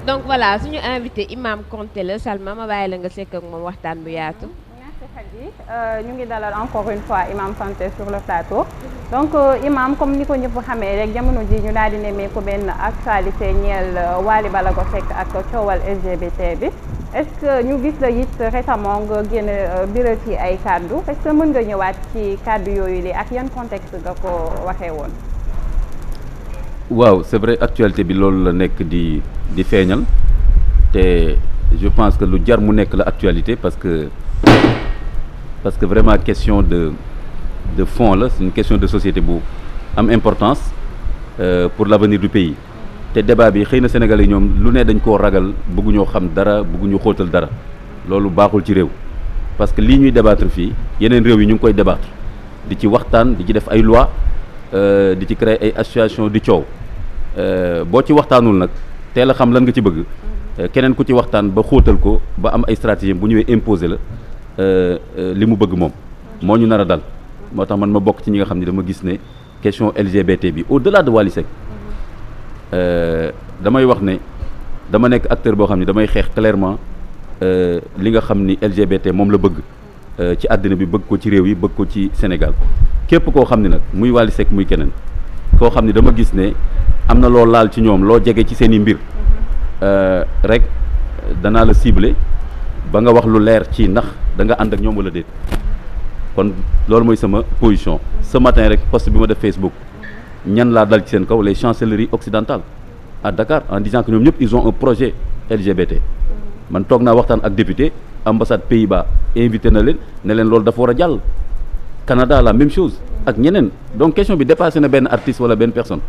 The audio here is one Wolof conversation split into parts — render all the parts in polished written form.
donc voilà suñu invité Imam Konté la Salma ma bàyyi la nga sekk ak moom waxtaan bu yaatu. Merci Khady ñu ngi dalal encore une fois Imam Konté sur le plateau donc Imam comme ni ko ñëpp xamee rek jamono ji ñu daal di nemmeeku benn actualité ñeel Wally Ballago Seck ak coowal LGBT bi est-ce que ñu gis la it récemment nga génn biral ci ay kàddu est-ce que mën nga ñëwaat ci kàddu yooyu li ak yan contexte nga ko waxee woon. waaw c'est vrai actualité bi loolu la nekk di feeñal te je pense que lu jar mu nekk la actualité parce que vraiment question de fond la c'est une question de société bu am importance pour l'avenir du pays te débat bi xëy na Sénégalais yi ñoom lu ne dañ koo ragal bëgguñoo xam dara bëgguñu xóotal dara loolu baaxul ci réew parce que lii ñuy débattre fii yeneen réew yi ñu ngi koy débattre di ci waxtaan di ci def ay loi di ci créer ay association di coow boo ci waxtaanul nag teel a xam lan nga ci bëgg keneen ku ci waxtaan ba xóotal ko ba am ay stratégie bu ñëwee imposer la li mu bëgg moom moo ñu nar a dal moo tax man ma bokk ci ñi nga xam ne dama gis ne question LGBT bi au-delà de Wally Seck damay wax ne dama nekk acteur boo xam ne damay xeex clairement li nga xam ni LGBT moom la bëgg ci àddina bi bëgg ko ci réew yi bëgg ko ci Sénégal képp koo xam ne nag muy Wally Seck muy keneen koo xam ne dama gis ne am na loo laal ci ñoom loo jege ci seen i mbir rek danaa la cibler ba nga wax lu leer ci ndax da nga ànd ak ñoom wala déet kon loolu mooy sama position ce matin rek post bi ma def Facebook ñan laa dal ci seen kaw les chancelleries occidentales à Dakar en disant que ñoom ñëpp ils ont un projet LGBT man toog naa waxtaan ak député ambassade Pays-Bas invité na leen ne leen loolu dafa war a jàll Canada la même chose ak ñeneen donc question bi dépassé na benn artiste wala benn personne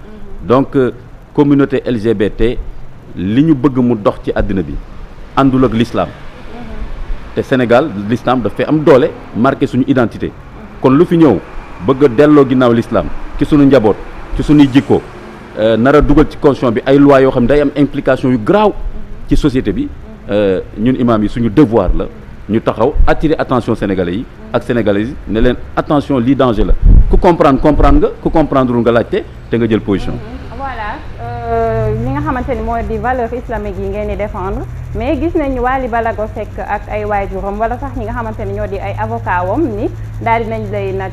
donc communauté LGBT li ñu bëgg mu dox ci àddina bi àndul ak l'islam te Sénégal l'islam daf fay am doole marqué suñu identité kon lu fi ñëw bëgg a delloo ginnaaw l'islam ci suñu njaboot ci suñuy jikko nar a dugal ci constitution bi ay loi yoo xam ne day am implication yu graaw ci société bi ñun imam yi suñu devoir la ñu taxaw attirer attention sénégalais yi ak sénégalaises yi ne leen attention lii danger la ku comprendre nga ku comprendrewul nga laajte te nga jël position. voilà li nga xamante ni mooy di valeur islamique yi ngeen di défendre mais gis nañu Wally Ballago Seck ak ay waajuram wala sax ñi nga xamante ni ñoo di ay avocat wam ni daal di nañ lay nag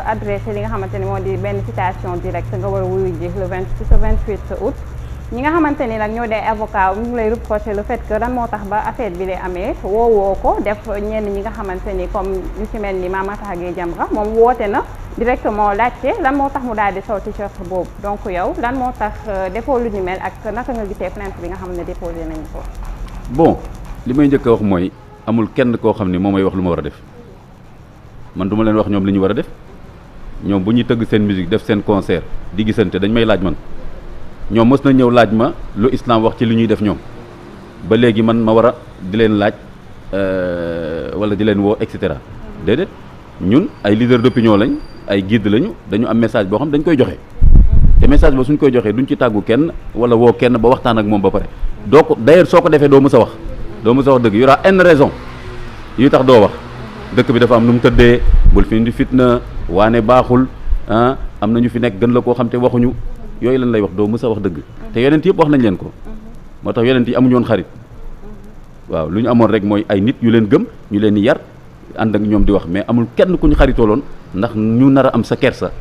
adressé li nga xamante ni moo di benn citation directe nga war a wuyu ji le 28 août. ñi nga xamante ni nag ñoo di ay avocat ñu ngi lay reprocher le fait que lan moo tax ba affaire bi lay amee woowoo ko def ñenn ñi nga xamante ni comme ñu ci mel ni Mame Makhtar Gueye Jamra moom woote na directement laajte lan moo tax mu daal di sol t-shirt boobu donc yow lan moo tax defoo lu ni mel ak naka nga gisee plainte bi nga xam ne déposé nañu ko. bon li may njëkk a wax mooy amul kenn koo xam ni moo may wax lu ma war a def man du ma leen wax ñoom li ñu war a def ñoom bu ñuy tëgg seen musique def seen concert di gisante dañ may laaj man. ñoom mës na ñëw laaj ma lu islam wax ci li ñuy def ñoom ba léegi man ma war a di leen laaj wala di leen woo et cetera déedéet ñun ay leader d'opinion lañ ay guide lañu dañu am message boo xam dañ koy joxe te message boo suñ koy joxee duñ ci tàggu kenn wala woo kenn ba waxtaan ak moom ba pare doo ko d'ailleurs soo ko defee doo mës a wax dëgg y aura une raison yu tax doo wax dëkk bi dafa am nu mu tëddee bul fi indi fitna waane baaxul ah am na ñu fi nekk gën la koo xam te waxuñu yooyu lan lay wax doo mës a wax dëgg te yonent yëpp wax nañ leen ko moo tax yonent yi amuñu woon xarit waaw lu ñu amoon rek mooy ay nit yu leen gëm ñu leen di yar ànd ak ñoom di wax mais amul kenn ku ñu xaritooloon ndax ñu nar a am sa kersa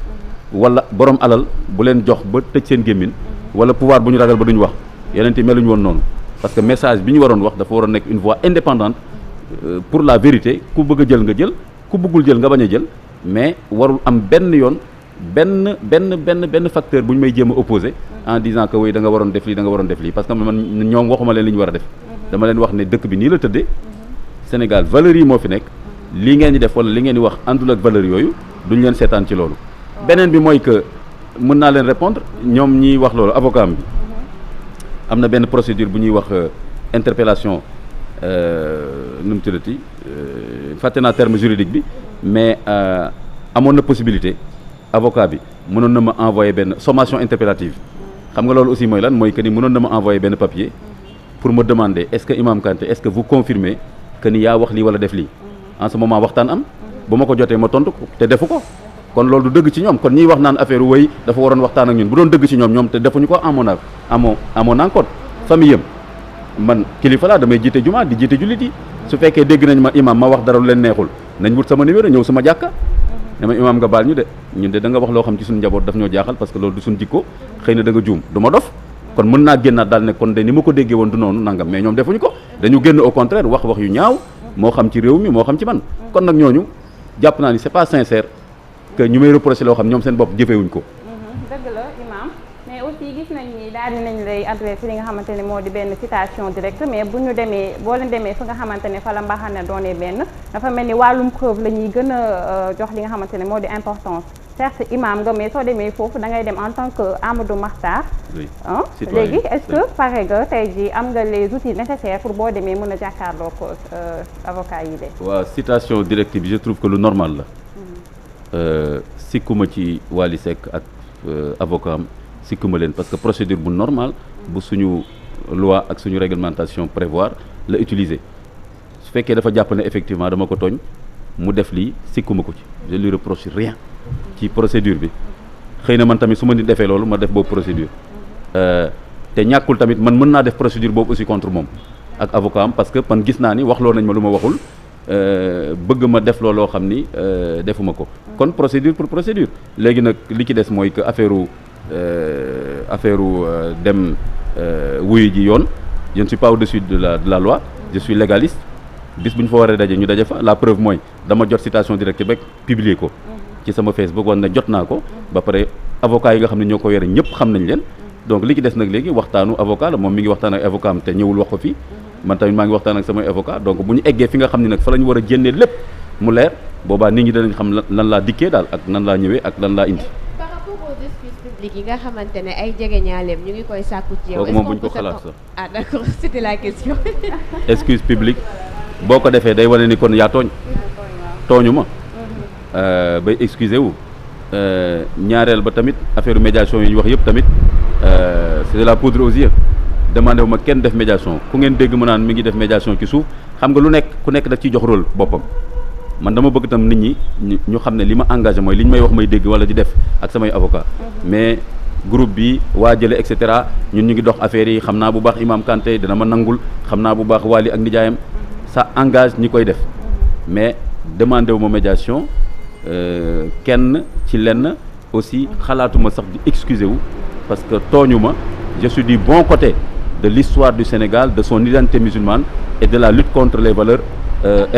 wala borom alal bu leen jox ba tëj seen gémmin wala pouvoir bu ñu ragal ba duñu wax yonent yi meluñu woon noonu parce que message bi ñu waroon wax dafa war a nekk une voix indépendante pour la vérité ku bëgg a jël nga jël ku bëggul jël nga bañ a jël mais warul am benn yoon benn facteur bu ñu may jéem a opposé en disant que oui da nga waroon def lii parce que man ñoom waxuma leen li ñu war a def dama leen wax ne dëkk bi nii la tëddee Sénégal valeurs yi moo fi nekk lii ngeen di def wala li ngeen di wax àndul ak valeurs yooyu duñ leen seetaan ci loolu beneen bi mooy que mën naa leen répondre ñoom ñiy wax loolu avocat bi am na benn procédure bu ñuy wax interpellation nu mu tuddati fàtte naa terme juridique bi mais amoon na possibilité avocat bi mënoon na ma envoyer benn sommation interpellative xam nga loolu aussi mooy lan mooy que ni mënoon na ma envoyer benn papier pour me demander est-ce que Imam Kanté est-ce que vous confirmez que ni yaa wax lii wala def lii en ce moment waxtaan am bu ma ko jotee ma tontu ko te defu ko kon loolu du dëgg ci ñoom kon ñiy wax naan affaire wéy dafa waroon waxtaan ak ñun bu doon dëgg ci ñoom te defuñu ko à mon encontre famille yëm man kilifa laa damay jiite jumaa di jiite jullit yi su fekkee dégg nañ ma imam ma wax dara lu leen neexul nañ wut sama numéro ñëw sama jàkka ne ma imam nga baal ñu de ñun de da nga wax loo xam ci suñu njaboot daf ñoo jaaxal parce que loolu du suñu jikko xëy na da nga juum du ma dof kon mën naa génnaat daal ne kon de ni ma ko déggee woon du noonu nangam mais ñoom defuñu ko dañu génn au contraire wax yu ñaaw moo xam ci réew mi moo xam ci man kon nag ñooñu jàpp naa ni c'est pas sincère que ñu may reprocher loo xam ñoom seen bopp jëfewuñ ko. dëgg la imam mais aussi gis nañ ni daal dinañ lay adressé li nga xamante ne moo di benn citation directe mais bu ñu demee boo leen demee fi nga xamante ne fa la mbaxane doonee benn dafa mel ni wàllum preuve la ñuy gën a jox li nga xamante ne moo di importance certes imam nga mais soo demee foofu da ngay dem en tant que Amadou Makhtar léegi est-ce que pare nga tey ji am nga les outils nécessaires pour boo demee mën a jàkkaarloo ko avocat yi de. waaw citation directe bi je trouve que lu normal la sikkuma ci Wally Seck ak avocat am sikkuma leen parce que procédure bu normal bu suñu loi ak suñu réglementation prévoir la utiliser su fekkee dafa jàpp ne effectivement dama ko tooñ mu def lii sikkuma ko ci je lui reproche rien ci procédure bi xëy na man tamit su ma nit defee loolu ma def boobu procédure te ñàkkul tamit man mën naa def procédure boobu aussi contre moom ak avocat am parce que man gis naa ni waxloo nañ ma lu ma waxul bëgg ma def looloo xam ni defuma ko kon procédure pour procédure léegi nag li ci des mooy que affaire dem wuyu ji yoon je ne suis pas au-dessus de la loi je suis légaliste bis bu ñu fa waree daje ñu daje fa la preuve mooy dama jot citation directe rek publier ko ci sama Facebook wan na jot naa ko ba pare avocat yi nga xam ne ñoo ko yore ñëpp xam nañ leen donc li ci des nag léegi waxtaanu avocat la moom mi ngi waxtaan ak avocat am te ñëwul wax ko fii man tamit maa ngi waxtaan ak samay avocat donc bu ñu eggee fi nga xam ne nag fa la ñu war a génnee lépp mu leer boobaa nit ñi danañ xam lan laa dikkee daal ak nan laa ñëwee ak lan laa indi. par rapport aux excuses publiques yi nga xamante ne ay jegeñaaleem ñu ngi koy sàkku ci yow. kooku moom bu ñu ko xalaat sax ah d'accord c'était la question. excuse publique boo ko defee day wane ni kon yaa tooñ. tooñu ma. bay excusé wu. ñaareel ba tamit affaire médiation yi ñu wax yëpp tamit c'est de la poudre aux yeux. demandé wu ma kenn def médiation ku ngeen dégg ma naan mi ngi def médiation ci suuf xam nga lu nekk ku nekk daf ciy jox rôle boppam man dama bëgg tam nit ñi ñu xam ne li ma engagé mooy li ñu may wax may dégg wala di def ak samay avocat mais groupe bi waa jële et cetera ñun ñu ngi dox affaire yi xam naa bu baax Imam Kanté dina ma nangul xam naa bu baax Wally ak nijaayam ça engage ñi koy def mais demandé wu ma médiation kenn ci lenn aussi xalaatuma sax di excusé wu parce que tooñu ma je suis du bon côté de l'histoire du Sénégal de son identité musulmane et de la lutte contre les valeurs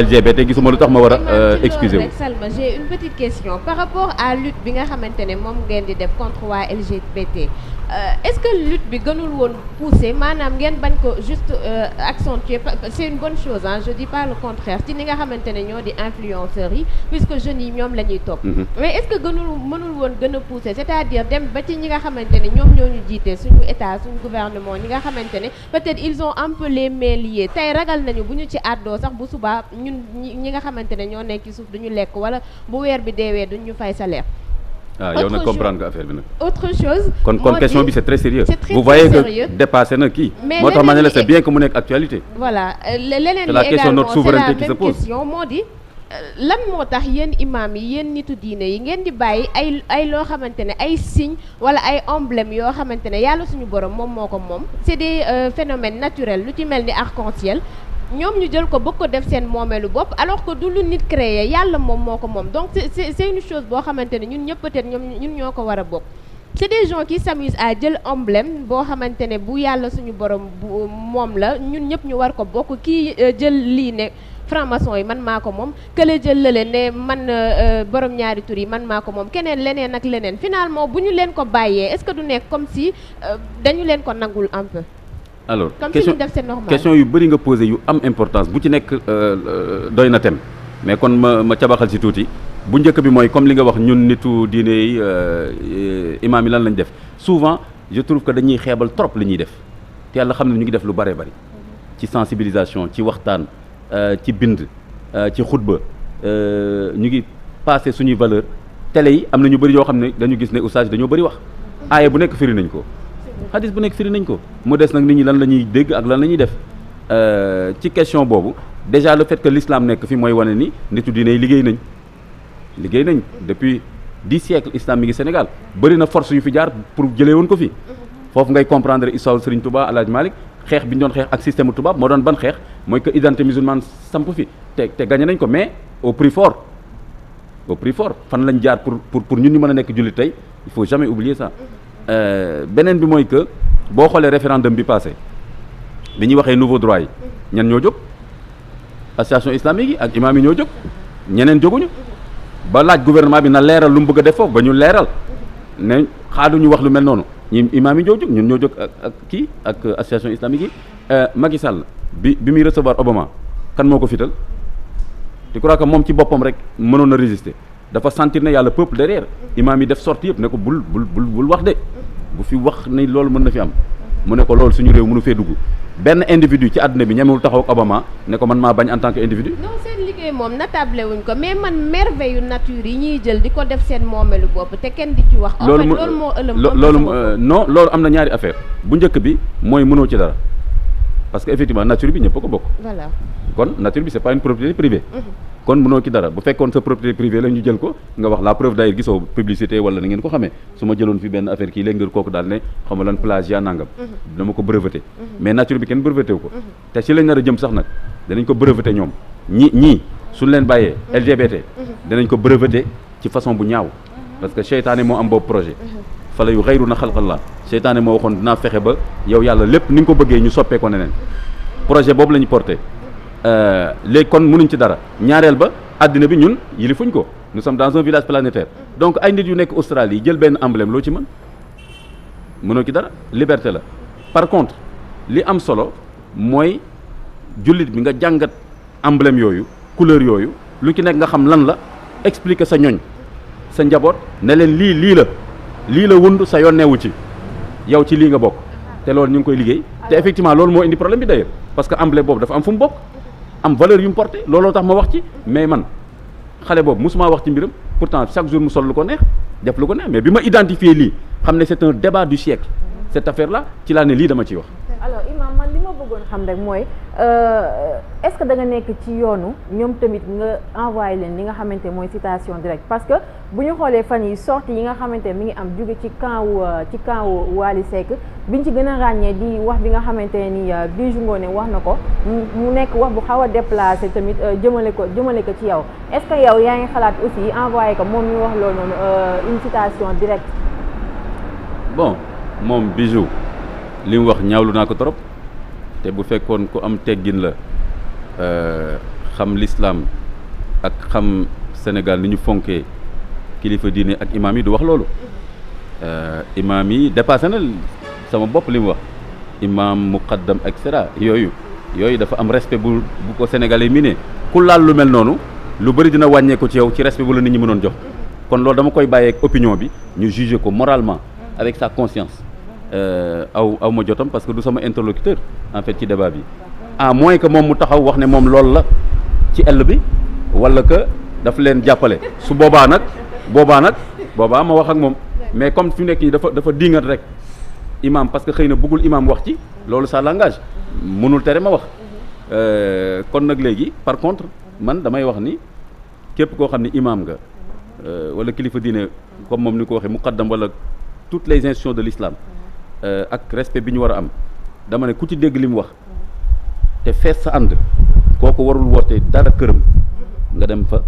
LGBT gisuma lu tax ma war a excusé wu. Salma j'ai une petite question par rapport à lutte bi nga xamante ne moom ngeen di def contre waa LGBT est-ce que lutte bi gënul woon pousser maanaam ngeen bañ ko juste accentuer c'est une bonne chose hein je dis pas le contraire ci ni nga xamante ne ñoo di influenceurs yi puisque jeunes yi ñoom la ñuy topp mais est-ce que mënul woon gën a pousser c'est-à-dire dem ba ci ñi nga xamante ne ñoom ñoo ñu jiite suñu état suñu gouvernement ñi nga xamante ne peut-être ils ont un peu les mains liées tey ragal nañu bu ñu ci àddoo sax bu subaa ñun ñi nga xamante ne ñoo nekk ci suuf duñu lekk wala bu weer bi deewee duñ ñu fay salaire. ah yow nag comprendre nga affaire bi nag. autre chose. kon question bi c'est très sérieux. c'est très vous voyez sérieux. que dépassé na kii. mais moo tax ma ne la c'est bien que mu nekk actualité. voilà leneen c'est la question de notre souveraineté qui se même pose. question moo di lan moo tax yéen imam yi yéen nitu diine yi ngeen di bàyyi ay loo xamante ne ay signes wala ay emblèmes yoo xamante ne yàlla suñu borom moom moo ko moom c'est des phénomènes naturels lu ci mel ni arc-en-ciel. ñoom ñu jël ko bëgg ko def seen moomeelu bopp alors que du lu nit créé yàlla moom moo ko moom donc c'est une chose boo xamante ne ñun ñëpp peut-être ñun ñoo ko war a bokk c'est des gens qui s'amusent à jël emblème boo xamante ne bu yàlla suñu borom bu moom la ñun ñëpp ñu war ko bokk kii jël lii ne franc-maçon yi man maa ko moom kële jël lële ne man borom ñaari tur yi man maa ko moom keneen leneen ak leneen finalement bu ñu leen ko bàyyee est-ce que du nekk comme si dañu leen ko nangul un peu. alors comme si ñu def c'est normal question yu bëri nga posé yu am importance bu ci nekk doy na tem mais kon ma cabaxal si tuuti bu njëkk bi mooy comme li nga wax ñun nitu diine yi imaam yi lan lañ def souvent je trouve que dañuy xeebal trop li ñuy def te yàlla xam ne ñu ngi def lu bëree bëri ci sensibilisation ci waxtaan ci bind ci xutba ñu ngi passé suñuy valeur télé yi am na ñu bëri yoo xam ne dañu gis ne oustaz dañoo bëri wax aaya bu nekk firi nañ ko xadis bu nekk firi nañ ko mu des nag nit ñi lan la ñuy dégg ak lan la ñuy def ci question boobu déjà le fait que l'islam nekk fi mooy wane ni nitu diine yi liggéey nañ depuis 10 siècles islam mi ngi Sénégal bëri na force yu fi jaar pour jëlee woon ko fi foofu ngay comprendre histoire Serigne Touba El Hadj Malick xeex bi ñu doon xeex ak système tubaab moo doon ban xeex mooy que identité musulmane samp fi te gagné nañ ko mais au prix fort fan lañ jaar pour ñun ñu mën a nekk jullit tey il faut jamais oublier ça. beneen bi mooy que boo xoolee référendum bi passé bi ñuy waxee nouveau droit yi ñan ñoo jóg association islamique yi ak imam yi ñoo jóg ñeneen jóguñu ba laaj gouvernement bi na leeral lu mu bëgg a def foofu ba ñu leeral ne xaaduñu wax lu mel noonu ñi imam yi ñoo jóg ñun ñoo jóg ak association islamique yi. Macky Sall bi muy recevoir Obama kan moo ko fital je crois que moom ci boppam rek mënoon na résister dafa sentir ne yàlla peuple derrière imam yi def sortie yëpp ne ko bul wax de bu fi wax ne loolu mën na fi am mu ne ko loolu suñu réew mënu fee dugg benn individu ci àdduna bi ñemewul taxaw ak Obama ne ko man maa bañ en tant que individu. non seen liggéey moom natable wuñ ko mais man merveille yu nature yi ñuy jël di ko def seen moomelu bopp te kenn di ci wax. loolu moo non loolu am na ñaari affaire bu njëkk bi mooy mënoo ci dara parce que effectivement nature bi ñëpp ko bokk. voilà kon nature bi c'est pas une propriété privée. kon mënoo ci dara bu fekkoon sa propriété privée la ñu jël ko nga wax la preuve d'ailleurs gisoo publicité wala na ngeen ko xamee su ma jëloon fi benn affaire kii léegi ngir kooku daal ne xam nga lan plagiat nangam. dama ko breveté mais nature bi kenn breveté wu ko. te ci lañ nar a jëm sax nag danañ ko breveté ñoom ñii suñ leen bàyyee LGBT. danañ ko breveté ci façon bu ñaaw parce que seytaane moo am boobu projet. fala yu xayru na xalqallah seytaane moo waxoon dinaa fexe ba yow yàlla lépp ni nga ko bëggee ñu soppee ko neneen projet boobu la ñu porté. léegi kon mënuñ ci dara ñaareel ba àddina bi ñun yilifuñ ko nous sommes dans un village planétaire donc ay nit yu nekk Australie yi jël benn emblème loo ci mënoo ci dara liberté la par contre li am solo mooy jullit bi nga jàngat emblème yooyu couleur yooyu lu ci nekk nga xam lan la expliquer sa ñoñ sa njaboot ne leen lii la wund sa yoon neewu ci yow ci lii nga bokk te loolu ñu ngi koy liggéey te effectivement loolu moo indi problème bi d'ailleurs parce que emblème boobu dafa am fu mu bokk am valeur yu mu porté looloo tax ma wax ci mais man xale boobu musuma wax ci mbiram pourtant chaque jour mu sol lu ko neex def lu ko neex mais bi ma identifié lii xam ne c'est un débat du siècle cette affaire là ci laa ne lii dama ciy wax. alors Imam man li ma bëggoon xam rek mooy est-ce que da nga nekk ci yoonu ñoom tamit nga envoyé leen li nga xamante mooy citation directe parce que bu ñu xoolee fan yi sorties yi nga xamante mi ngi am jóge ci camp wu Wally Seck biñ ci gën a ràññee di wax bi nga xamante ni Bijou Ngoné wax na ko mu nekk wax bu xaw a déplacé tamit jëmale ko ci yow est-ce que yow yaa ngi xalaat aussi envoyé ko moom ñu wax loolu noonu une citation directe. bon moom Bijou li mu wax ñaawlu naa ko trop te bu fekkoon ku am teggin la xam l'islam ak xam Sénégal ni ñu fonkee kilifa diine ak imam yi du wax loolu imam yi dépassé na sama bopp li mu wax imam muqaddam et cetera yooyu dafa am respect bu ko sénégalais mi ne ku laal lu mel noonu lu bëri dina wàññeeku ci yow ci respect bu la nit ñi mënoon jox kon loolu dama koy bàyyee ak opinion bi ñu juger ko moralement avec sa conscience aw ma jotam parce que du sama interlocuteur en fait ci débat bi à moins que moom mu taxaw wax ne moom loolu la ci ell bi wala que daf leen jàppale su boobaa ma wax ak moom mais comme fi nekk nii dafa dingat rek imam parce que xëy na bëggul imam wax ci loolu ça l'engage mënul tere ma wax kon nag léegi par contre man damay wax ni képp koo xam ne imam nga wala kilifa diine comme moom ni ko waxee muqaddam wala toutes les institutions de l'islam ak respect bi ñu war a am dama ne ku ci dégg li mu wax te fees sa ànd kooku warul woote dara këram nga dem fa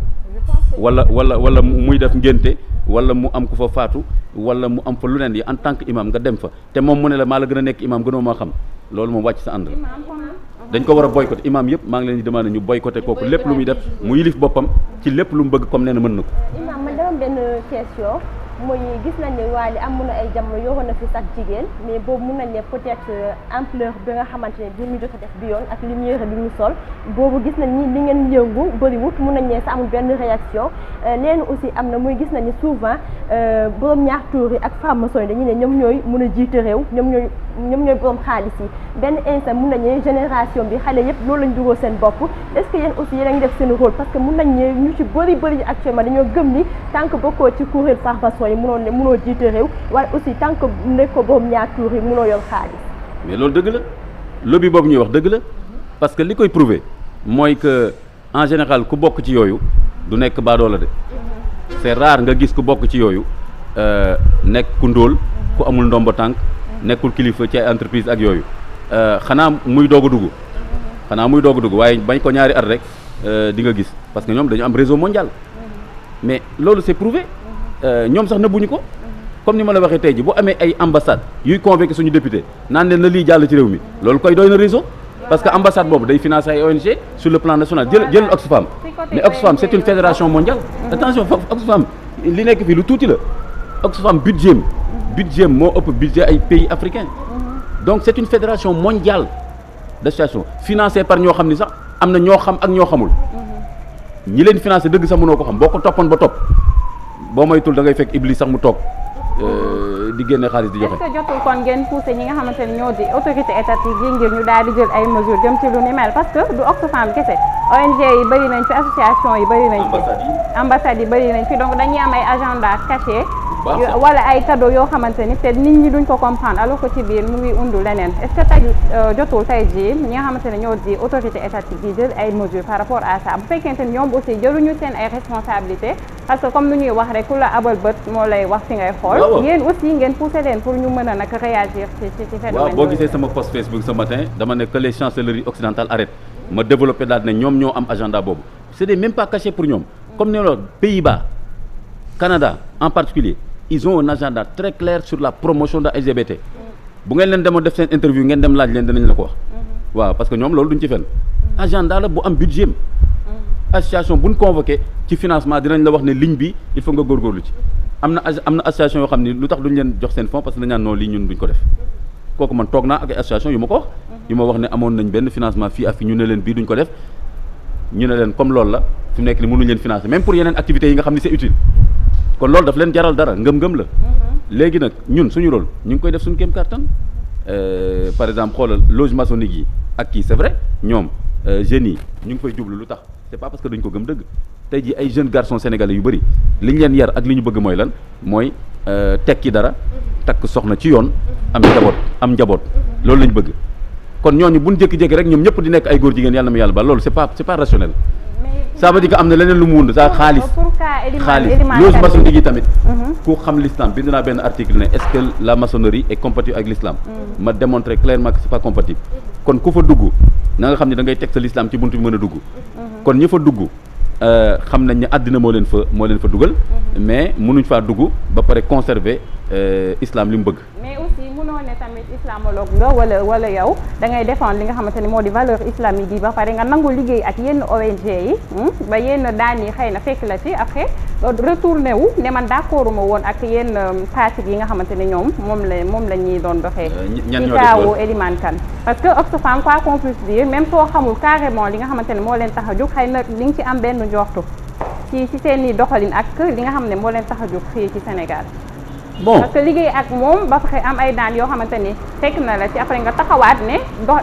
wala muy def ngénte wala mu am ku fa faatu wala mu am fa lu leen yi en tant que imam nga dem fa te moom mu ne la maa la gën a nekk imam gënoo maa xam loolu moom wàcc sa ànd la dañ ko war a boycotté imam yëpp maa ngi leen di demandé ñu boycotté kooku lépp lu muy def mu yilif boppam ci lépp lu mu bëgg comme nee na mën na ko. imam man dama benn question mooy gis nañ ne Wally amoon na ay jamono yoroon na fi sax jigéen mais boobu mun nañ ne peut-être ampleur bi nga xamante ne bi mu jot a def bi yoon ak lumière bi mu sol boobu gis nañ ni li ngeen yëngu bëriwut mun nañ ne sa amul benn réaction nee na aussi am na muy gis nañ ne souvent borom ñaar tuur yi ak franc-maçon yi dañu ne ñoom ñooy mun a jiite réew ñoom ñooy borom xaalis yi benn instant mun nañ ne génération bi xale yëpp loolu lañ dugal seen bopp est-ce que yéen aussi yéen a ngi def seen rôle parce que mun nañ ne ñu ci bëri actuellement dañoo gëm ni tant que bokkoo ci kuréel franc-maçon yi mënoo jiite réew waaye aussi tant que nekk ko boobu ñaar tuur yi mënoo yor xaalis. mais loolu dëgg la lobby boobu ñuy wax dëgg la parce que li koy prouver mooy que en général ku bokk ci yooyu du nekk baadoola de c'est rare nga gis ku bokk ci yooyu nekk ku ndóol ku amul ndombo tànk nekkul kilifa ci ay entreprise ak yooyu xanaa muy doog a dugg xanaa muy doog a dugg waaye bañ ko ñaari at rek di nga gis parce que ñoom dañu am réseau mondial mais loolu c'est prouvé ñoom sax nëbbuñu ko comme ni ma la waxee tey ji bu amee ay ambassade yuy convoqué suñu député naan leen na lii jàll ci réew mi loolu koy doy na réseau parce que ambassade boobu day financer ay ONG sur le plan national jël Oxfam mais Oxfam c'est une fédération mondiale attention Oxfam li nekk fii lu tuuti la Oxfam budget moo ëpp budget ay pays africains donc c'est une fédération mondiale d'association financée par ñoo xam ni sax am na ñoo xam ak ñoo xamul ñi leen financé dëgg sax mënoo ko xam boo ko toppoon ba topp boo moytul da ngay fekk Iblis sax mu toog di génne xaalis di joxe. est-ce que jotul kon ngeen poussé ñi nga xamante ne ñoo di autorité étatique yi ngir ñu daal di jël ay mesures jëm ci lu ni mel parce que du Oxfam kese ONG yi bëri nañ fi association yi bëri nañ fi ambassades yi bëri nañ fi donc dañuy am ay agenda caché wala ay cadeau yoo xamante ni te nit ñi duñ ko comprendre alors que ci biir mu ngi undu leneen est-ce que tey jotul tey jii ñi nga xamante ne ñoo di autorité étatique yi jël ay mesures par rapport à ça bu fekkente ni ñoom aussi jëluñu seen ay responsabilités parce que comme lu ñuy wax rek ku la abal bët moo lay wax fi ngay xool yéen aussi ngeen poussé leen pour ñu mën a nag réagir ci phénomène waaw boo gisee sama post Facebook ce matin dama ne que les chancelleries occidentales arrêtent ma développé daal ne ñoom ñoo am agenda boobu c'est même pas caché pour ñoom comme ne la Pays-Bas Canada en particulier ils ont un agenda très clair sur la promotion de LGBT bu ngeen leen demoon def seen interview ngeen dem laaj leen dinañ la ko wax waaw parce que ñoom loolu duñ ci fenn agenda la bu am budget association buñ convoqué ci financement dinañ la wax ne ligne bi il faut nga góorgóorlu ci am na association yoo xam ni lu tax duñ leen jox seen fonds parce que dañ naan non lii ñun duñ ko def kooku man toog naa ak ay association yu ma ko wax yu ma wax ne amoon nañ benn financement fii ak fi ñu ne leen bii duñ ko def ñu ne leen comme loolu la fi mu nekk ni mënuñ leen financer même pour yeneen activités yi nga xam ni c'est utile kon loolu daf leen jaral dara ngëm-ngëm la léegi nag ñun suñu rôle ñu ngi koy def suñu kéem kattan par exemple xoolal loge maçonnique yi ak kii c'est vrai ñoom jeunes yi ñu ngi fay jublu lu tax c'est pas parce que dañ ko gëm dëgg tey jii ay jeunes garçons sénégalais yu bëri li ñu leen yar ak li ñu bëgg mooy lan mooy tekki dara takk soxna ci yoon am njaboot loolu la ñu bëgg kon ñooñu buñ jékki-jékki rek ñoom ñëpp di nekk ay góor jigéen yàlla na ma yàlla ba loolu c'est pas rationnel ça veut dire que am na leneen lu mu wund sax xaalis loge maçonnique yi tamit ku xam l'islam bind naa benn article ne est-ce que la maçonnerie est compatible avec l'islam ma démontrer clairement que c'est pas compatible kon ku fa dugg na nga xam ne da ngay teg sa l'islam ci buntu bi mën a dugg kon ñi fa dugg xam nañ ne àddina moo leen fa dugal mais mënuñ faa dugg ba pare conserver islam li mu bëgg mais aussi mënoo ne tamit islamologue nga wala yow da ngay défendre li nga xamante ni moo di valeur islamique yi ba pare nga nangu liggéey ak yenn ONG yi ba yenn daan yi xëy na fekk la ci après retourné wu ne man d'accorduma woon ak yenn pratique yi nga xamante ni ñoom moom la ñuy doon doxee ci kaawu Elimane Kane parce que Oxfam quoi qu'on puisse dire même soo xamul carrément li nga xamante ne moo leen tax a jóg xëy na li nga ci am benn njortu ci seen i doxalin ak li nga xam ne moo leen tax a jóg fii ci Sénégal bon parce que liggéey ak moom ba fexe am ay daan yoo xamante ni fekk na la ci après nga taxawaat ne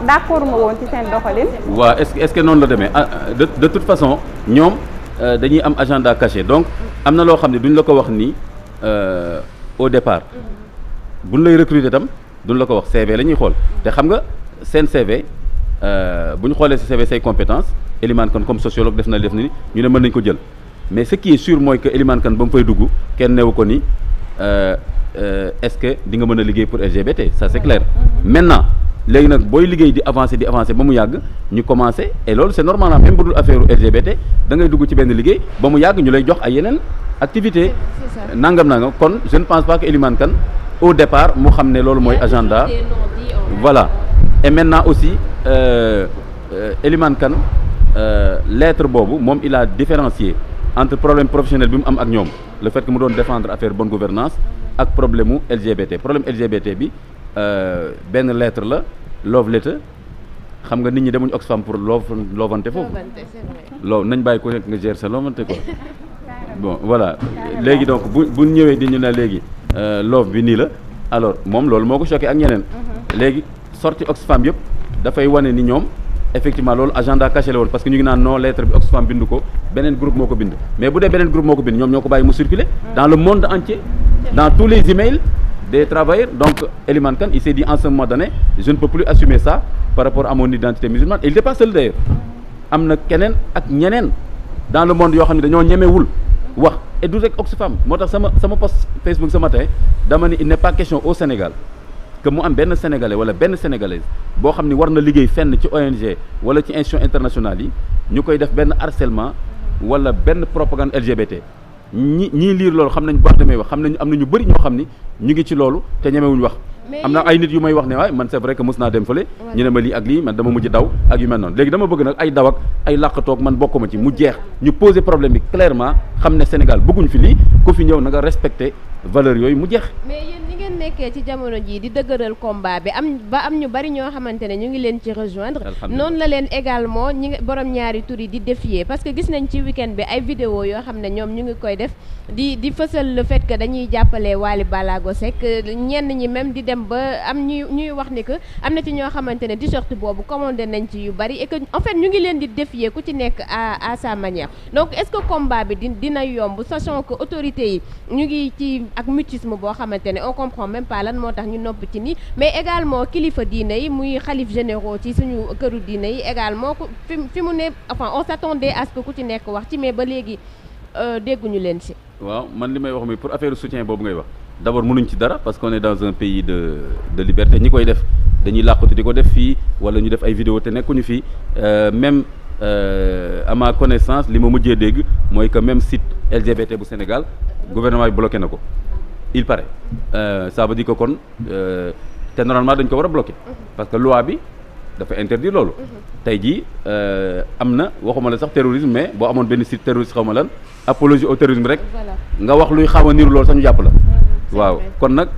d'accord ma woon ci seen doxalin. waaw est-ce que noonu la demee de toute façon ñoom dañuy am agenda caché donc am na loo xam ne duñ la ko wax nii au départ buñ lay recruter tam duñ la ko wax CV la ñuy xool te xam nga seen CV bu ñu xoolee si CV say compétences Elimane Kane comme sociologue def ni ñu ne mën nañ ko jël mais ce qui est sûr mooy que Elimane Kane ba mu fay dugg kenn newu ko ni. Est-ce que di nga mën a liggéey pour LGBT ça c'est clair maintenant léegi nag booy liggéey di avancer ba mu yàgg ñu commencer et loolu c'est normal même bu dul affaire LGBT da ngay dugg ci benn liggéey ba mu yàgg ñu lay jox ay yeneen activité nangam kon je ne pense pas que Elimane Kane au départ mu xam ne loolu mooy agenda voilà et maintenant aussi Elimane Kane lettre boobu moom il a différencié entre problème professionnel bi mu am ak ñoom le fait que mu doon défendre affaire bonne gouvernance ak problème mu LGBT problème LGBT bi benn lettre la love letter xam nga nit ñi demuñu Oxfam pour lovante foofu loo nañ bàyyi ko nekk nga gérer sa lovante quoi bon voilà léegi donc bu ñëwee di ñu ne léegi love bi nii la alors moom loolu moo ko choqué ak ñeneen léegi sorti Oxfam yëpp dafay wane ni ñoom effectivement loolu agenda caché la woon parce que ñu ngi naan non lettre bi Oxfam bindu ko beneen groupe moo ko bind mais bu dee beneen groupe moo ko bind ñoom ñoo ko bàyyi mu circuler dans le monde entier dans tous les emails des travailleurs donc Elimane Kane il s'est dit en ce moment donné je ne peux plus assumer ça par rapport à mon identité musulmane et il n'est pas seul d'ailleurs am na keneen ak ñeneen dans le monde yoo xam ne dañoo ñemewul wax et du rek Oxfam moo tax sama post Facebook ce matin dama ni il n'est pas question au Sénégal que mu am benn sénégalais wala benn sénégalaise boo xam ni war na liggéey fenn ci ONG wala ci institution internationale yi ñu koy def benn harcèlement wala benn propagande LGBT ñii liir loolu xam nañ baax damay wax xam nañ am na ñu bëri ñoo xam ni ñu ngi ci loolu te ñemewuñ wax am na ay nit yu may wax ne waay man c'est vrai que mës naa dem fële ñu ne ma lii ak lii man dama mujj daw ak yu mel noonu léegi dama bëgg nag ay daw ak ay làqatoog man bokkuma ci mu jeex ñu poser problème bi clairement xam ne Sénégal bëgguñ fi lii ku fi ñëw na nga respecter valeurs yooyu mu jeex. mais yéen ni ngeen nekkee ci jamono jii di dëgëral combat bi am ñu bari ñoo xamante ne ñu ngi leen ci rejoindre noonu la leen également ñi borom ñaari tur yi di défier parce que gis nañ ci week-end bi ay vidéo yoo xam ne ñoom ñu ngi koy def di fësal le fait que dañuy jàppale Wally Ballago Seck ñenn ñi même di dem ba am ñuy wax ni que am na ci ñoo xamante ne t-shirt boobu commandé nañ ci yu bari et que en fait ñu ngi leen di défier ku ci nekk à sa manière donc est-ce que combat bi dina yomb sachant que autorités yi ñu ngi ci ak mutisme boo xamante ne on comprend même pas lan moo tax ñu nopp ci nii mais également kilifa diine yi muy xalif généraux ci suñu këru diine yi également fi mu ne enfin on s'attendait à ce que ku ci nekk wax ci mais ba léegi dégguñu leen ci. waaw man li may wax mi pour affaire soutien boobu ngay wax d'abord mënuñ ci dara parce qu'on est dans un pays de liberté ñi koy def dañuy làqatu di ko def fii wala ñu def ay vidéo te nekkuñu fii même à ma connaissance li ma mujjee dégg mooy que même site LGBT bu Sénégal gouvernement bi bloqué na ko il paraît ça veut dire que kon te normalement dañ ko war a bloqué parce que loi bi dafa interdire loolu tey jii am na waxuma la sax terrorisme mais boo amoon benn site terroriste xaw ma lan apologie au terrorisme rek nga wax luy xaw a niru loolu sax ñu jàpp la waaw kon nag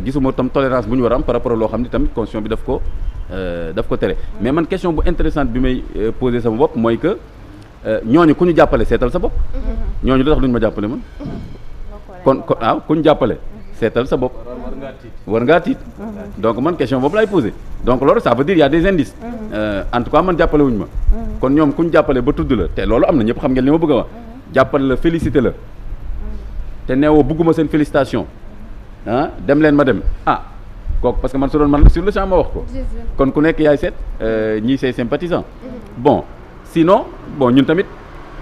gisuma tam tolérance bu ñu war a am par rapport loo xam ne tamit constitution bi daf ko tere mais man question bu intéressante bi may poser sama bopp mooy que ñooñu ku ñu jàppale seetal sa bopp ñooñu lu tax duñu ma jàppale man kon waaw ku ñu jàppale seetal sa bopp war ngaa tiit donc man question boobu laay poser donc loolu ça veut dire y a des indices en tout cas man jàppale wuñu ma kon ñoom ku ñu jàppale ba tudd la te loolu am na ñëpp xam ngeen li ma bëgg a wax jàppale la félicité la te neewoo bugguma seen félicitation dem leen ma dem kooku parce que man su doon man sur le champ ma wax ko kon ku nekk yaay seet ñii say sympathisants bon sinon ñun tamit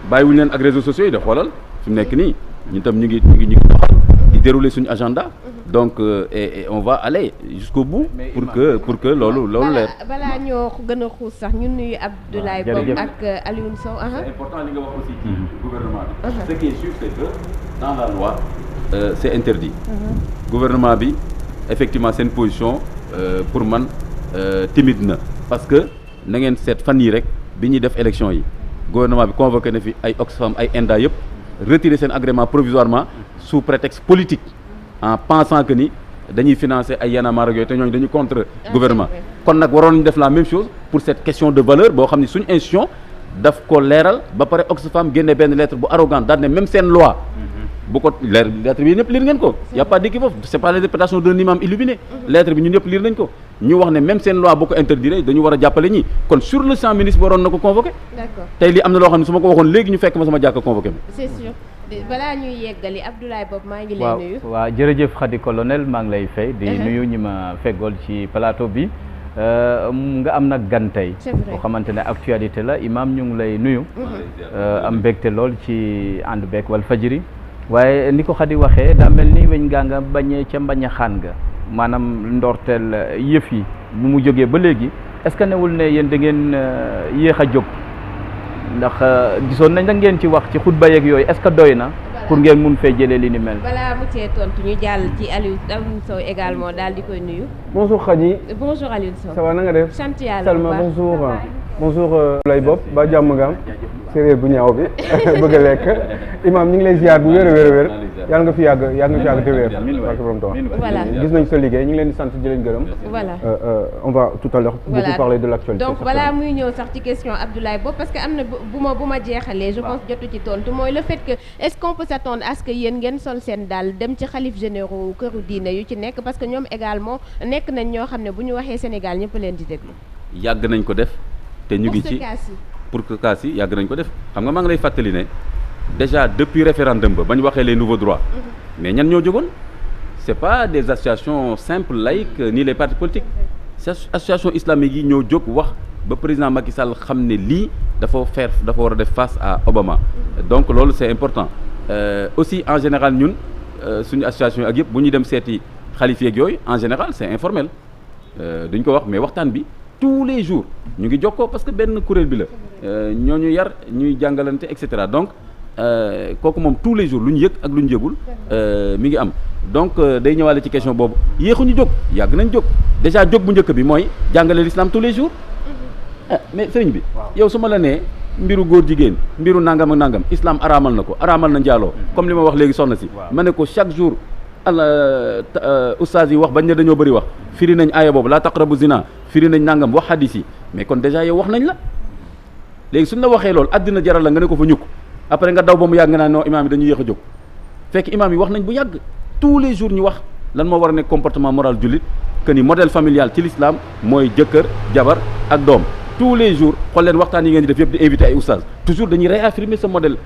bàyyiwuñu leen ak réseaux sociaux yi de xoolal fi mu nekk nii ñun tam ñu ngi doxal di dérouler suñu agenda donc et on va aller jusqu'au bout pour que loolu leer. balaa ñoo gën a xuus sax ñun nuyu Abdoulaye Bob ak Alioune Sow. c'est important li nga wax aussi ci gouvernement bi. ce qui est sûr c'est que dans la loi c'est interdit. gouvernement bi effectivement seen position pour man timide na parce que na ngeen seet fan yii rek bi ñuy def élection yi gouvernement bi convoqué na fi ay Oxfam ay ENDA yëpp retirer seen agrément provisoirement sous prétexte politique en pensant que ni dañuy financer ay Y'en a marre yooyu te ñooñu dañuy contre gouvernement kon nag waroon nañu def la même chose pour cette question de valeur boo xam ne suñu institution daf ko leeral ba pare Oxfam génne benn lettre bu arrogante daal ne même seen loi bu ko lettre bi ñëpp lire ngeen ko y a pas d'équivoque c'est pas l'interprétation d'un imam illuminé lettre bi ñun ñëpp lire nañ ko ñu wax ne même seen loi bu ko interdire dañu war a jàppale ñi kon sur le champ ministre waroon na ko convoqué tey lii am na loo xam ne su ma ko waxoon léegi ñu fekk ma sama jàkk convoqué ma c'est sûr balaa ñuy yeggali Abdoulaye Bob maa ngi lay nuyu waaw jërëjëf Khady Colonel maa ngi lay fay di nuyu ñi ma feggool ci plateau bi nga am nag gan tey boo xamante ne actualité la imam ñu ngi lay nuyu am mbégte lool ci ànd beek Walfadjri waaye ni ko Khady waxee daa mel ni weñ gaa nga bañee ca mbañ a xaan nga maanaam ndorteel yëf yi bu mu jógee ba léegi est-ce que newul ne yéen da ngeen yéex a jóg ndax gisoon nañ da ngeen ci wax ci xutba yeeg yooyu est-ce que doy na pour ngeen mun fee jëlee li ni mel. balaa mu cee tontu ñu jàll ci Alioune Sow également daal di koy nuyu. bonjour Khady. bonjour Alioune Sow. ça va na nga def. sant yàlla Salma bonjour Lay Bob ba jàmm nga am séeréer bu ñaaw bi bëgg a lekk imam ñu ngi lay ziar bu wér a wér yàlla nga fi yàgg te wér barke borom Tuubaa voilà gis nañ sa liggéey ñu ngi leen di sant di leen gërëm voilà on va tout à l'heure beaucoup parler de l'actualité donc balaa muy ñëw sax ci question Abdoulaye Bob parce que am na bu ma jeexalee je pense jotu ci tontu mooy le fait que est-ce qu'on peut s'attendre à ce que yéen ngeen sol seen daal dem ci xalif généraux këru diine yu ci nekk parce que ñoom également nekk nañ ñoo xam ne bu ñu waxee Sénégal ñëpp leen di déglu yàgg nañ ko def te ñu ngi ci pour que kaas yi yàgg nañ ko def xam nga maa ngi lay fàttali ne déjà depuis référendum ba ñu waxee les nouveaux droits mais ñan ñoo jógoon c'est pas des associations simples laïques ni les partis politiques association islamique yi ñoo jóg wax ba président Macky Sall xam ne lii dafa war a def face à Obama donc loolu c'est important aussi en général ñun suñu association ak yëpp bu ñuy dem seeti xalif yeeg yooyu en général c'est informel duñ ko wax mais waxtaan bi tous les jours ñu ngi jokkoo parce que benn kuréel bi la ñooñu yar ñuy jàngalante et cetera donc kooku moom tous les jours lu ñu yëg ak lu ñu yëgul mi ngi am donc day ñëwaale ci question boobu yéexuñu jóg yàgg nañ jóg déjà jóg bu njëkk bi mooy jàngale l'islam tous les jours mais sëriñ bi yow su ma la nee mbiru góor jigéen mbiru nangam ak nangam islam araamal na ko araamal na njaaloo comme li ma wax léegi soxna si ma ne ko chaque jour ustaas yi wax bañ ne dañoo bëri wax firi nañ aaya boobu laa taqrabu zina firi nañ nangam wax hadis yi mais kon déjà yow wax nañ la léegi suñ la waxee loolu àddina jaral la nga ne ko fa ñukk après nga daw ba mu yàgg nga naan non imaam yi dañuy yéex a jóg fekk imaam yi wax nañ bu yàgg tous les jours ñu wax lan moo war a nekk comportement moral jullit que ni modèle familial ci l'islam mooy jëkkër jabar ak doom tous les jours xool leen waxtaan yi ngeen di def yëpp di invité ay oustaz toujours dañuy réaffirmer ce modèle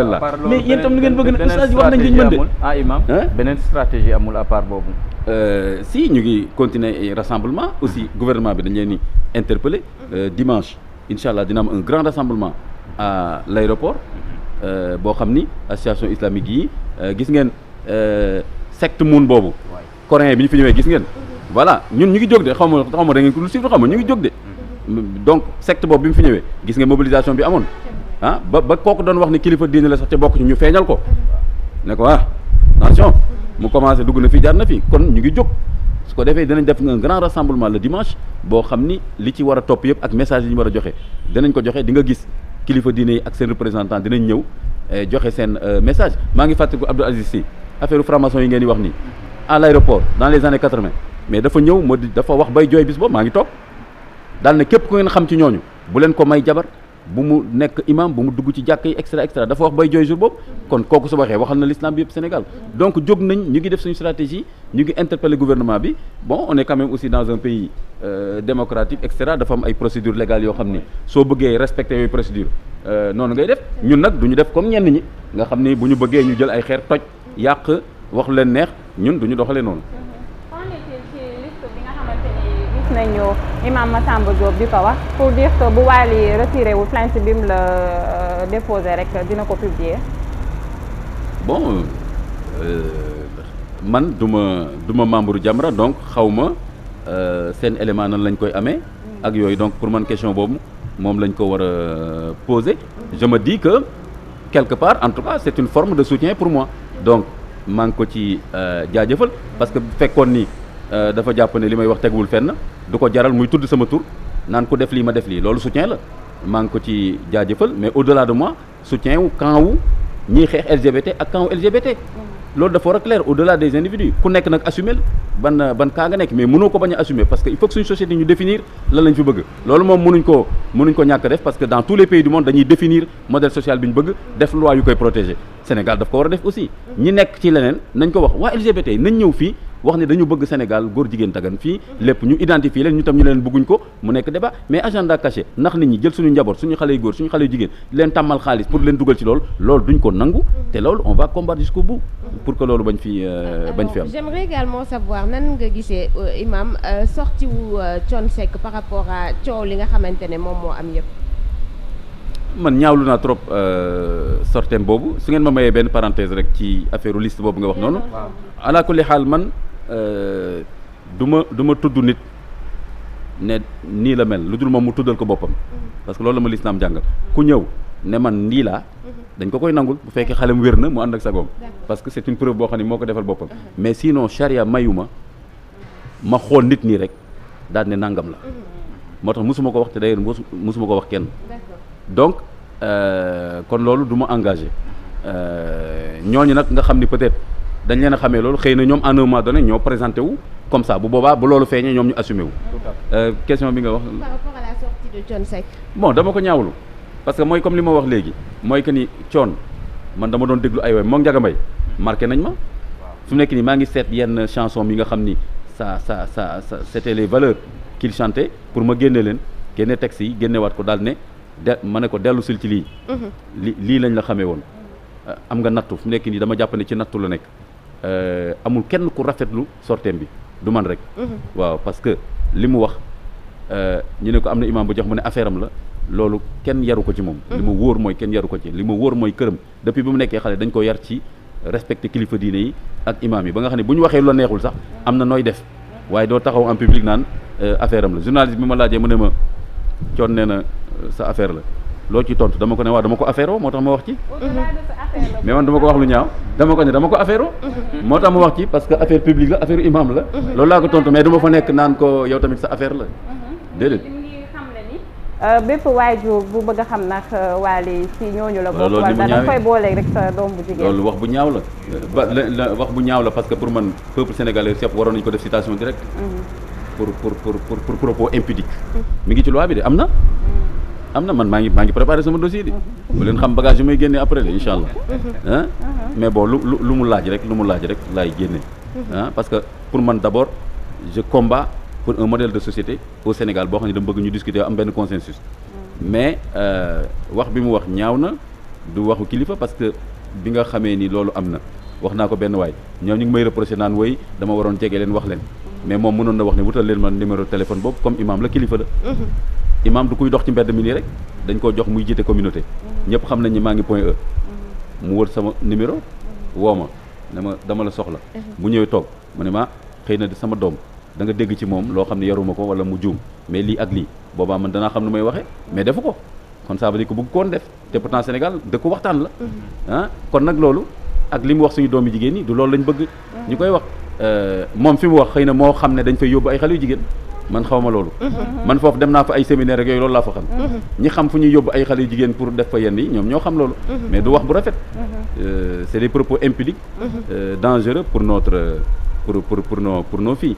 là mais yéen tam li ngeen bëgg na oustaz yi wax nañ li ñu mën de imam beneen stratégie amul à part boobu si ñu ngi continuer rassemblement aussi gouvernement bi dañ leen ni interpeller dimanche incha allah dina am un grand rassemblement à l'aéroport boo xam ni association islamique yi gis ngeen secte Moon boobu coréen bi ñu fi ñëwee gis ngeen voilà ñun ñu ngi jóg de xaw ma da ngeen ko lu suivre xaw ma ñu ngi jóg de donc secte boobu bi mu fi ñëwee gis nga mobilisation bi amoon ba kooku doon wax ni kilifa diine la sax te bokk ñu feeñal ko ne ko attention mu commencé dugg na fii jaar na fii kon ñu ngi jóg su ko defee dinañ def un grand rassemblement le dimanche boo xam ni li ci war a topp yëpp ak message yi ñu war a joxe dinañ ko joxe di nga gis kilifa diine yi ak seen représentant dinañ ñëw joxe seen message maa ngi fàttaliku Abdou Aziz Sy affaire franc-maçon yi ngeen di wax nii à l'aéroport dans les années 80 mais dafa ñëw moo di dafa wax bay jooy bis boobu maa ngi toog daal ne képp ku ngeen xam ci ñooñu bu leen ko may jabar bu mu nekk imam bu mu dugg ci jàkk yi extra dafa wax bay jooy jour boobu kon kooku su waxee waxal na l'islam bi yëpp Sénégal donc jóg nañ ñu ngi def suñu stratégie ñu ngi interpeller gouvernement bi bon on est quand même aussi dans un pays démocratique et cetera dafa am ay procédures légales yoo xam ni soo bëggee respecter yooyu procédure noonu ngay def ñun nag du ñu def comme ñenn ñi nga xam ni bu ñu bëggee ñu jël ay xeer toj yàq wax lu leen neex ñun du ñu doxalee noonu nañu imam Massamba Diop di ko wax pour dire que bu Wally retiré wu plainte bi mu la déposé rek dina ko publier. bon man du ma membre Jamra donc xaw ma seen élément nan lañ koy amee ak yooyu donc pour man question boobu moom lañ ko war a poser je me dis que quelque part en tout cas c'est une forme de soutien pour moi donc maa ngi ko ci jaajëfal parce que fekkoon ni dafa jàpp ne li may wax teguwul fenn du ko jaral muy tudd sama tur naan ko def lii ma def lii loolu soutien la maa ngi ko ci jaajëfal mais au-delà de moi soutien wu camp wu ñiy xeex LGBT ak camp wu LGBT loolu dafa war a clair au-delà des individus ku nekk nag assumer ban kaa nga nekk mais mënoo ko bañ a assumer parce que il faut que suñu société ñu définir lan lañ fi bëgg loolu moom mënuñ ko ñàkk def parce que dans tous les pays du monde dañuy définir modèle social bi ñu bëgg def loi yu koy protéger Sénégal daf ko war a def aussi ñi nekk ci leneen nañ ko wax waa LGBT nañ ñëw fii wax ne dañu bëgg Sénégal góor jigéen tagan fii lépp ñu identifier leen ñu tam ñu leen bëgguñ ko mu nekk débat mais agenda caché ndax nit ñi jël suñu njaboot suñu xale yu góor suñu xale yu jigéen leen tàmmal xaalis pour leen dugal ci loolu duñ ko nangu te loolu on va combattre jusqu'au bout pour que loolu bañ fi am. J'aimerais également savoir nan nga gisee imam sorti wu Thione Seck par rapport à coow li nga xamante ne moom moo am yëpp. man ñaawlu naa trop sortem boobu su ngeen ma mayee benn parenthèse rek ci affaire liste boobu nga wax noonu. ala kulli xaal man du ma tudd nit ne nii la mel lu dul moom mu tuddal ko boppam parce que loolu la ma lislaam jàngal ku ñëw ne man nii laa dañ ko koy nangul bu fekkee xale mu wér na mu ànd ak sagoom parce que c'est une preuve boo xam ne moo ko defal boppam mais sinon charia mayu ma xool nit nii rek daal ne nangam la moo tax mosuma ko wax te d'ailleurs mosuma ko wax kenn donc kon loolu du ma engagé ñooñu nag nga xam ni peut-être dañ leen a xamee loolu xëy na ñoom en un moment donné ñoo présenté wu comme ça bu boobaa bu loolu feeñee ñoom ñu assumé wu. question bi nga wax. par rapport à la sortie de Thione Seck. bon dama ko ñaawlu parce que mooy comme li ma wax léegi mooy que ni Thione man dama doon déglu ay woy moom Ndiaga Mbaye marqué nañ ma. su nekk nii maa ngi seet yenn chanson mi nga xam ni ça c'était les valeurs qu'il chantait pour ma génne leen génne texte yi génnewaat ko daal ne ma ne ko dellu sil ci lii. lii lañ la xamee woon. am nga nattu fu nekk nii dama jàpp ne ci nattu la nekk amul kenn ku rafetlu sorteem bi du man rek. waaw parce que li mu wax ñu ne ko am na imam bu jox mu ne affaire am la loolu kenn yaru ko ci moom. li ma wóor mooy kenn yaru ko ci li ma wóor mooy këram depuis bi mu nekkee xale dañ ko yar ci respecter kilifa diine yi ak imam yi ba nga xam ne bu ñu waxee lu la neexul sax am na nooy def waaye doo taxaw en public naan affaire am la journaliste bi ma laajee mu ne ma coon nee na sa affaire la loo ci tontu dama ko ne waaw dama ko affaire moo tax ma wax ci mais man dama ko wax lu ñaaw dama ko ne dama ko affaire moo tax ma wax ci parce que affaire publique la affaire imam la loolu laa ko tontu mais du ma fa nekk naan ko yow tamit sa affaire la déedéet. bépp waajur bu bëgg a xam nag Wally ci ñooñu la bokk loolu wala da koy booleeg rek sa doom bu jigéen. loolu wax bu ñaaw la wax bu ñaaw la parce que pour man peuple sénégalais yëpp waroon nañu ko def citation directe pour propos impudique mi ngi ci loi bi de am na man maa ngi préparé sama dossier di bu leen xam bagage yi may génne après de incha allah ah mais bon lu mu laaj rek laay génne ah parce que pour man d'abord je combats pour un modèle de société au Sénégal boo xam ne dama bëgg ñu discuter am benn consensus mais wax bi mu wax ñaaw na du waxu kilifa parce que bi nga xamee ni loolu am na wax naa ko benn waay ñoom ñu ngi may reproché naan woy dama waroon jege leen wax leen mais moom mënoon na wax ne wutal leen ma numéro téléphone boobu comme imam la kilifa la imam du kuy dox ci mbedd mi nii rek dañ koo jox muy jiite communauté ñëpp xam nañ ni maa ngi Point E mu wër sama numéro woo ma ne ma dama la soxla bu ñëwee toog mu ne ma xëy na sama doom da nga dégg ci moom loo xam ne yaruma ko wala mu juum mais lii ak lii boobaa man danaa xam nu may waxee mais defu ko kon ça veut dire que bëgg koon def te pourtant Sénégal dëkku waxtaan la ah kon nag loolu ak li mu wax suñu doomi jigéen ñi du loolu lañ bëgg ñu koy wax moom fi mu wax xëy na moo xam ne dañ fay yóbbu ay xale yu jigéen man xaw ma loolu man foofu dem naa fa ay séminaire ak yooyu loolu laa fa xam ñi xam fu ñuy yóbbu ay xale yu jigéen pour def fa yenn yi ñoom ñoo xam loolu mais du wax bu rafet c'est des propos impudiques dangereux pour notre pour nos filles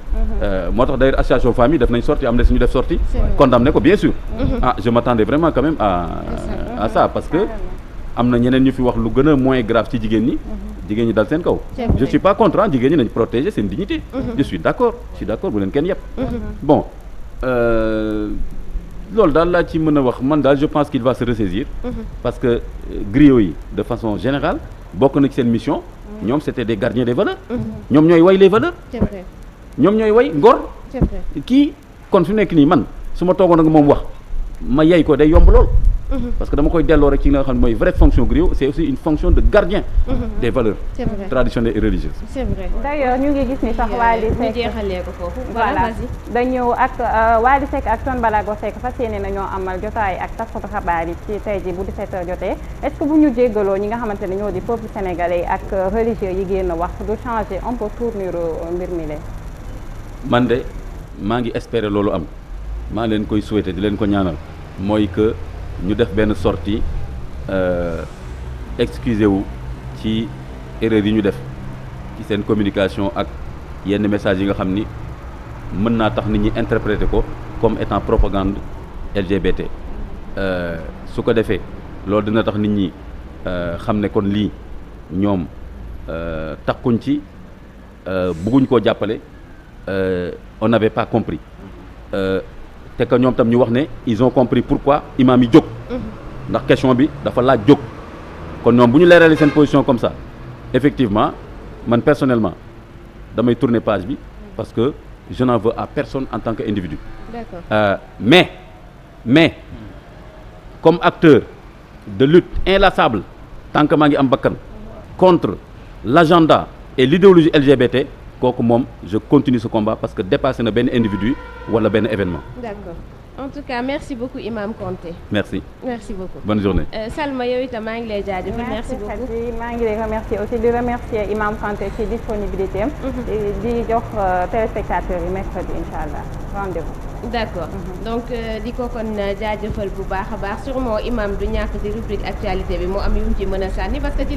moo tax d'ailleurs association famille def nañ sorti am na suñu def sorti condamné ko bien sûr je m'attendais vraiment quand même à ça parce que am na ñeneen ñu fi wax lu gën a moins grave ci jigéen ñi dal seen kaw je suis pas contre jigéen ñi nañ protéger seen dignité je suis d'accord bu leen kenn yëpp bon loolu daal laa ci mën a wax man daal je pense qu'il va se ressaisir parce que griots yi de façon générale bokk na ci seen mission ñoom c'était des gardiens des valeurs ñoom ñooy way les valeurs ñoom ñooy way ngor kii kon fi nekk nii man su ma toogoon ak moom wax ma yey ko day yomb lool parce que dama koy delloo rek ci nga xam ne mooy vraie fonction griot c'est aussi une fonction de gardien des valeurs traditionnelles et religieuses c'est vrai d'ailleurs ñu ngi gis ni sax Wally Seck ñu jeexalee ko foofu voilà dañu ak Wally Seck ak Thione Ballago Seck fas yéene nañoo amal jotaay ak taskatu xabaar yi ci tey ji bu 17h jotee est-ce que bu ñu jéggaloo ñi nga xamante ne ñoo di peuple sénégalais ak religieux yi génn wax du changer un peu tournure mbir mi leen man de maa ngi espérer loolu am maa leen koy souhaiter di leen ko ñaanal mooy que ñu def benn sortie excusé wu ci erreur yi ñu def ci seen communication ak yenn messages yi nga xam ni mën naa tax nit ñi interpréter ko comme étant propagande LGBT su ko defee loolu dina tax nit ñi xam ne kon lii ñoom takkuñ ci bëgguñ koo jàppale on n'avait pas compris te que ñoom tam ñu wax ne ils ont compris pourquoi imam yi jóg ndax question bi dafa laaj jóg kon ñoom bu ñu leeralee seen position comme ça effectivement man personnellement damay tourner page bi parce que je n'en veux à personne en tant qu'individu mais comme acteur de lutte inlassable tant que maa ngi am bakkan contre l'agenda et l'idéologie LGBT kooku moom je continue ce combat parce que dépassé na benn individu wala benn événement. D'accord. En tout cas merci beaucoup Imam Konté. Merci beaucoup. Bonne journée. Salma yow itam maa ngi lay jaajëfal. Merci beaucoup maa ngi lay remercier aussi di remercier Imam Konté ci disponibilité am. di jox téléspectateurs yi mercredi incha allah rendez-vous. D'accord. Donc di ko kon jaajëfal bu baax a baax sûrement Imam du ñàkk di rubrique actualité bi moo am yu mu ci mën a sànni parce que ci